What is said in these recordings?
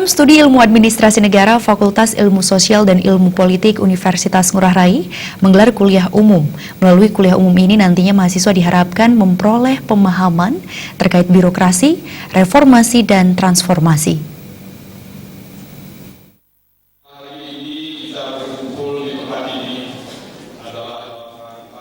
Studi Ilmu Administrasi Negara Fakultas Ilmu Sosial dan Ilmu Politik Universitas Ngurah Rai menggelar kuliah umum. Melalui kuliah umum ini nantinya mahasiswa diharapkan memperoleh pemahaman terkait birokrasi, reformasi, dan transformasi.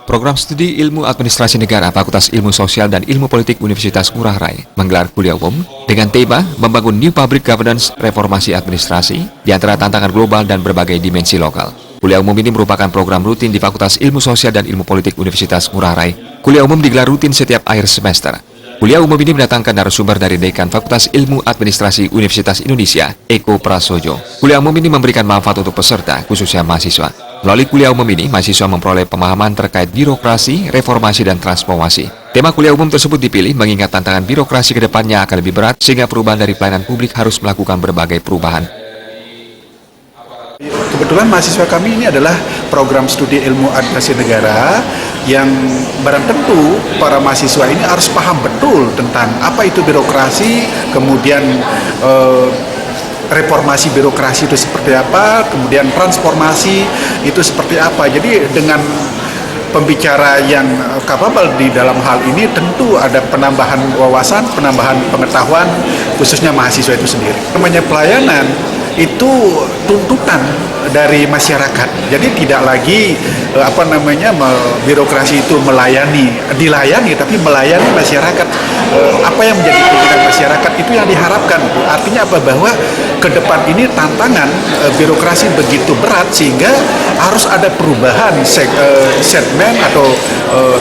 Program Studi Ilmu Administrasi Negara Fakultas Ilmu Sosial dan Ilmu Politik Universitas Ngurah Rai menggelar kuliah umum dengan tema membangun New Public Governance Reformasi Administrasi di antara tantangan global dan berbagai dimensi lokal. Kuliah umum ini merupakan program rutin di Fakultas Ilmu Sosial dan Ilmu Politik Universitas Ngurah Rai. Kuliah umum digelar rutin setiap akhir semester. Kuliah umum ini mendatangkan narasumber dari Dekan Fakultas Ilmu Administrasi Universitas Indonesia, Eko Prasojo. Kuliah umum ini memberikan manfaat untuk peserta, khususnya mahasiswa. Melalui kuliah umum ini, mahasiswa memperoleh pemahaman terkait birokrasi, reformasi, dan transformasi. Tema kuliah umum tersebut dipilih mengingat tantangan birokrasi ke depannya akan lebih berat, sehingga perubahan dari pelayanan publik harus melakukan berbagai perubahan. Kebetulan mahasiswa kami ini adalah program studi ilmu administrasi negara yang barang tentu para mahasiswa ini harus paham betul tentang apa itu birokrasi, kemudian reformasi birokrasi itu seperti apa, kemudian transformasi itu seperti apa. Jadi dengan pembicara yang kapabel di dalam hal ini tentu ada penambahan wawasan, penambahan pengetahuan khususnya mahasiswa itu sendiri. Namanya pelayanan itu tuntutan dari masyarakat. Jadi tidak lagi birokrasi itu dilayani tapi melayani masyarakat. Apa yang menjadi keinginan masyarakat itu yang diharapkan. Artinya apa? Bahwa ke depan ini tantangan birokrasi begitu berat sehingga harus ada perubahan segmen atau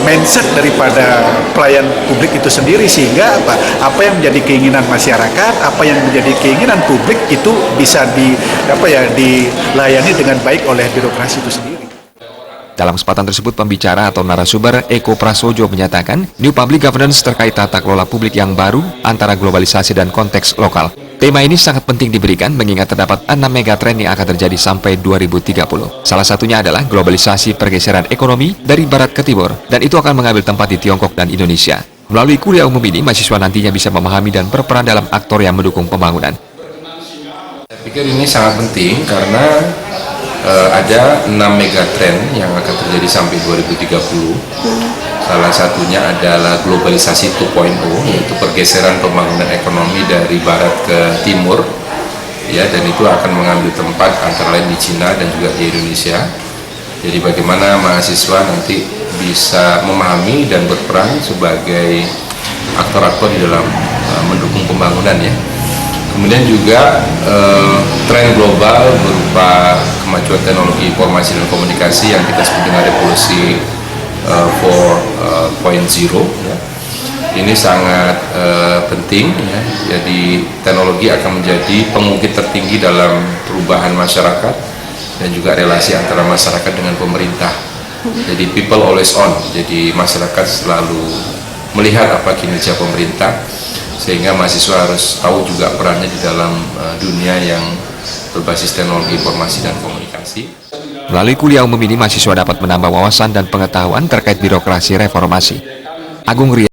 mindset daripada pelayan publik itu sendiri, sehingga apa yang menjadi keinginan masyarakat, apa yang menjadi keinginan publik itu bisa dilayani dengan baik oleh birokrasi itu sendiri. Dalam kesempatan tersebut, pembicara atau narasumber Eko Prasojo menyatakan New Public Governance terkait tata kelola publik yang baru antara globalisasi dan konteks lokal. Tema ini sangat penting diberikan mengingat terdapat 6 megatrend yang akan terjadi sampai 2030. Salah satunya adalah globalisasi pergeseran ekonomi dari barat ke timur, dan itu akan mengambil tempat di Tiongkok dan Indonesia. Melalui kuliah umum ini, mahasiswa nantinya bisa memahami dan berperan dalam aktor yang mendukung pembangunan. Saya pikir ini sangat penting karena ada 6 megatrend yang akan terjadi sampai 2030. Salah satunya adalah globalisasi 2.0, yaitu pergeseran pembangunan ekonomi dari barat ke timur, ya, dan itu akan mengambil tempat antara lain di Cina dan juga di Indonesia. Jadi bagaimana mahasiswa nanti bisa memahami dan berperan sebagai aktor-aktor di dalam mendukung pembangunan, ya. Kemudian juga tren global berupa kemajuan teknologi informasi dan komunikasi yang kita sebut dengan revolusi 4.0, ya. Ini sangat penting, ya. Jadi teknologi akan menjadi pengungkit tertinggi dalam perubahan masyarakat dan juga relasi antara masyarakat dengan pemerintah. Jadi people always on. Jadi masyarakat selalu melihat apa kinerja pemerintah, sehingga mahasiswa harus tahu juga perannya di dalam dunia yang berbasis teknologi informasi dan komunikasi. Melalui kuliah umum ini, mahasiswa dapat menambah wawasan dan pengetahuan terkait birokrasi reformasi. Agung Ria